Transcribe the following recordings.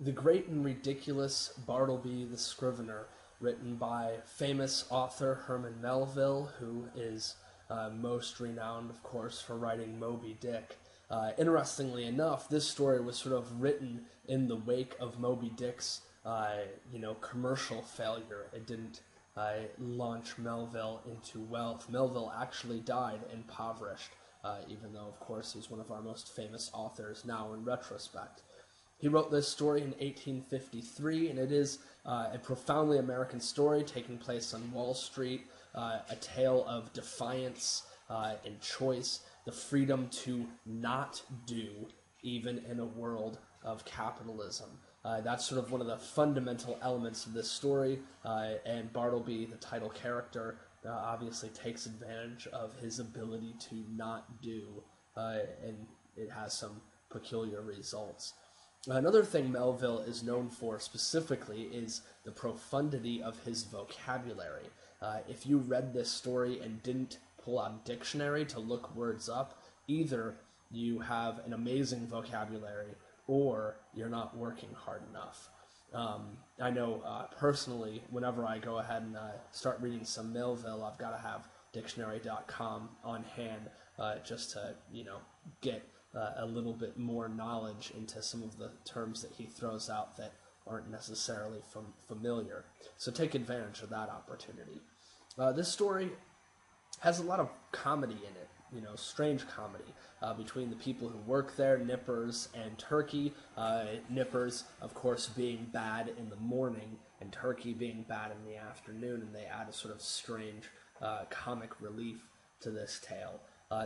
The Great and Ridiculous Bartleby the Scrivener, written by famous author Herman Melville, who is most renowned, of course, for writing Moby Dick. Interestingly enough, this story was sort of written in the wake of Moby Dick's, commercial failure. It didn't launch Melville into wealth. Melville actually died impoverished, even though, of course, he's one of our most famous authors now in retrospect. He wrote this story in 1853, and it is a profoundly American story taking place on Wall Street, a tale of defiance and choice, the freedom to not do, even in a world of capitalism. That's sort of one of the fundamental elements of this story, and Bartleby, the title character, obviously takes advantage of his ability to not do, and it has some peculiar results. Another thing Melville is known for specifically is the profundity of his vocabulary. If you read this story and didn't pull out a dictionary to look words up, either you have an amazing vocabulary or you're not working hard enough. I know personally, whenever I go ahead and start reading some Melville, I've got to have dictionary.com on hand just to, get a little bit more knowledge into some of the terms that he throws out that aren't necessarily familiar. So take advantage of that opportunity. This story has a lot of comedy in it, strange comedy between the people who work there, Nippers and Turkey. Nippers, of course, being bad in the morning and Turkey being bad in the afternoon, and they add a sort of strange comic relief to this tale.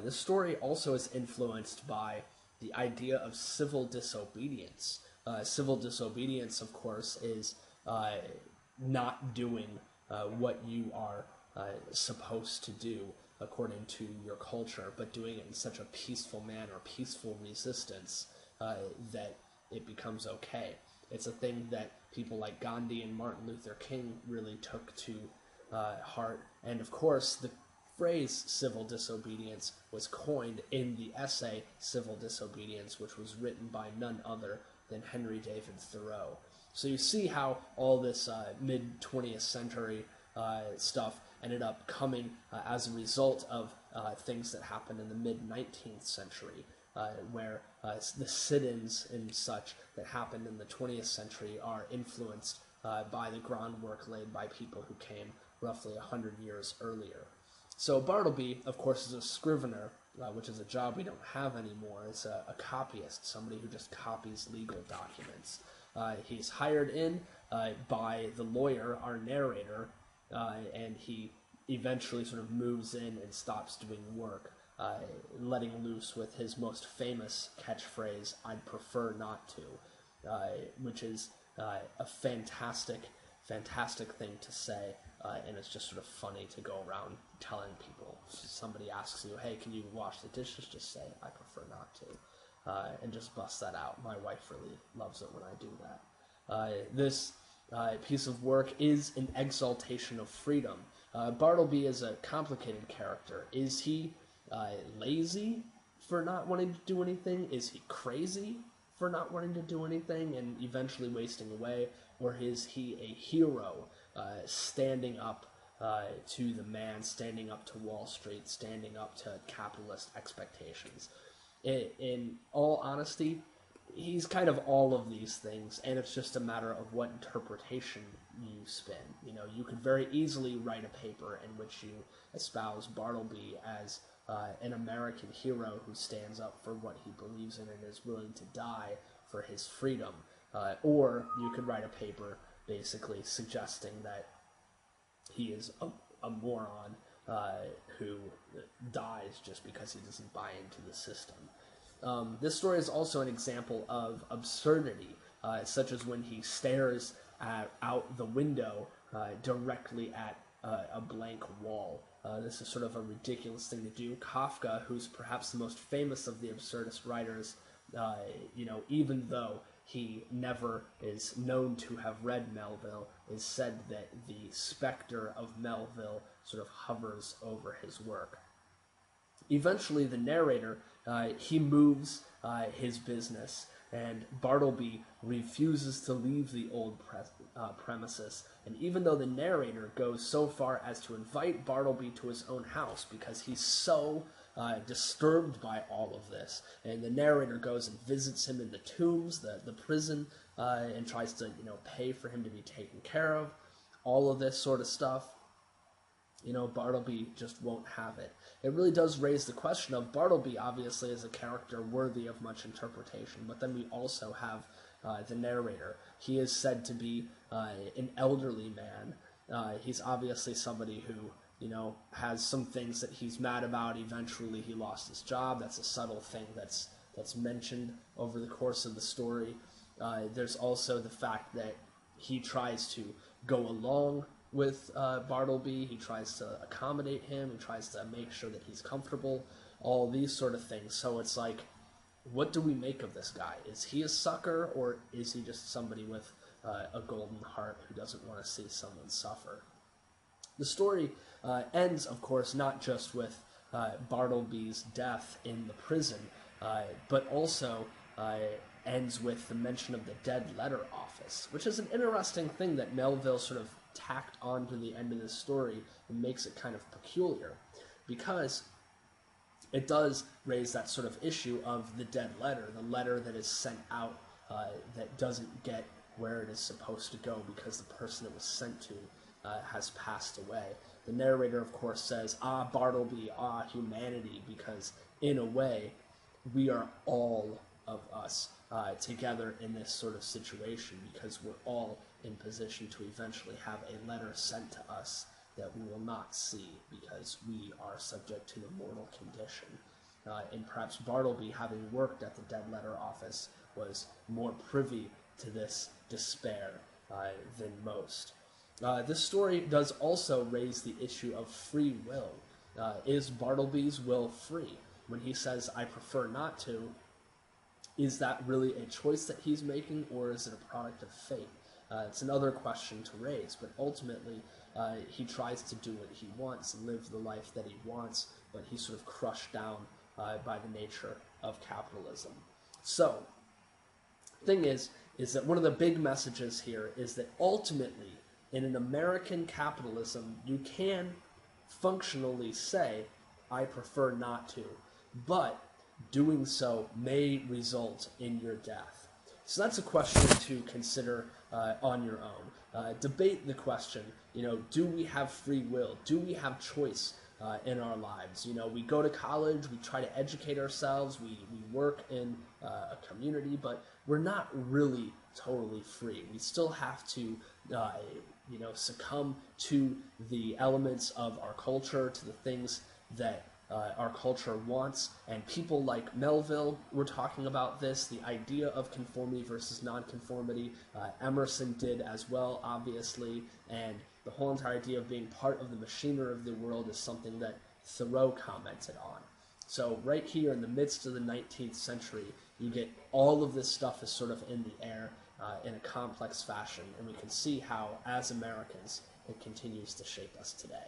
This story also is influenced by the idea of civil disobedience. Civil disobedience, of course, is not doing what you are supposed to do according to your culture, but doing it in such a peaceful manner, peaceful resistance, that it becomes okay. It's a thing that people like Gandhi and Martin Luther King really took to heart, and of course the phrase civil disobedience was coined in the essay Civil Disobedience, which was written by none other than Henry David Thoreau. So you see how all this mid-20th century stuff ended up coming as a result of things that happened in the mid-19th century, where the sit-ins and such that happened in the 20th century are influenced by the groundwork laid by people who came roughly 100 years earlier. So Bartleby, of course, is a scrivener, which is a job we don't have anymore. It's a copyist, somebody who just copies legal documents. He's hired in by the lawyer, our narrator, and he eventually sort of moves in and stops doing work, letting loose with his most famous catchphrase, "I'd prefer not to," which is a fantastic thing to say, and it's just sort of funny to go around telling people. If somebody asks you, "Hey, can you wash the dishes?" Just say, "I prefer not to," and just bust that out. My wife really loves it when I do that. This piece of work is an exaltation of freedom. Bartleby is a complicated character. Is he lazy for not wanting to do anything? Is he crazy for not wanting to do anything and eventually wasting away? Or is he a hero standing up to the man, standing up to Wall Street, standing up to capitalist expectations? In all honesty, he's kind of all of these things, and it's just a matter of what interpretation you spin. You could very easily write a paper in which you espouse Bartleby as an American hero who stands up for what he believes in and is willing to die for his freedom. Or you could write a paper basically suggesting that he is a moron who dies just because he doesn't buy into the system. This story is also an example of absurdity, such as when he stares out the window directly at a blank wall. This is sort of a ridiculous thing to do. Kafka, who's perhaps the most famous of the absurdist writers, even though he never is known to have read Melville, is said that the specter of Melville sort of hovers over his work. Eventually, the narrator, he moves his business and Bartleby refuses to leave the old premises. And even though the narrator goes so far as to invite Bartleby to his own house because he's so disturbed by all of this, and the narrator goes and visits him in the tombs, the prison, and tries to pay for him to be taken care of, all of this sort of stuff, Bartleby just won't have it. It really does raise the question of Bartleby, obviously, as a character worthy of much interpretation, but then we also have the narrator. He is said to be an elderly man. He's obviously somebody who, has some things that he's mad about. Eventually he lost his job. That's a subtle thing that's mentioned over the course of the story. There's also the fact that he tries to go along with Bartleby. He tries to accommodate him. He tries to make sure that he's comfortable, all these sort of things. So it's like, what do we make of this guy? Is he a sucker, or is he just somebody with a golden heart who doesn't want to see someone suffer? The story ends, of course, not just with Bartleby's death in the prison, but also ends with the mention of the dead letter office, which is an interesting thing that Melville sort of tacked onto the end of this story and makes it kind of peculiar, because it does raise that sort of issue of the dead letter, the letter that is sent out that doesn't get where it is supposed to go because the person it was sent to has passed away. The narrator, of course, says, "Ah, Bartleby, ah, humanity," because in a way, we are all of us together in this sort of situation, because we're all in position to eventually have a letter sent to us that we will not see because we are subject to the mortal condition. And perhaps Bartleby, having worked at the dead letter office, was more privy to this despair than most. This story does also raise the issue of free will. Is Bartleby's will free? When he says, "I prefer not to," is that really a choice that he's making, or is it a product of fate? It's another question to raise, but ultimately he tries to do what he wants and live the life that he wants, but he's sort of crushed down by the nature of capitalism. So, the thing is that one of the big messages here is that ultimately, in an American capitalism, you can functionally say, "I prefer not to," but doing so may result in your death. So that's a question to consider on your own. Debate the question, do we have free will? Do we have choice in our lives? We go to college, we try to educate ourselves, we work in a community, but we're not really totally free. We still have to succumb to the elements of our culture, to the things that our culture wants. And people like Melville were talking about this, the idea of conformity versus nonconformity. Emerson did as well, obviously, and the whole entire idea of being part of the machinery of the world is something that Thoreau commented on. So right here in the midst of the 19th century, you get all of this stuff is sort of in the air in a complex fashion, and we can see how, as Americans, it continues to shape us today.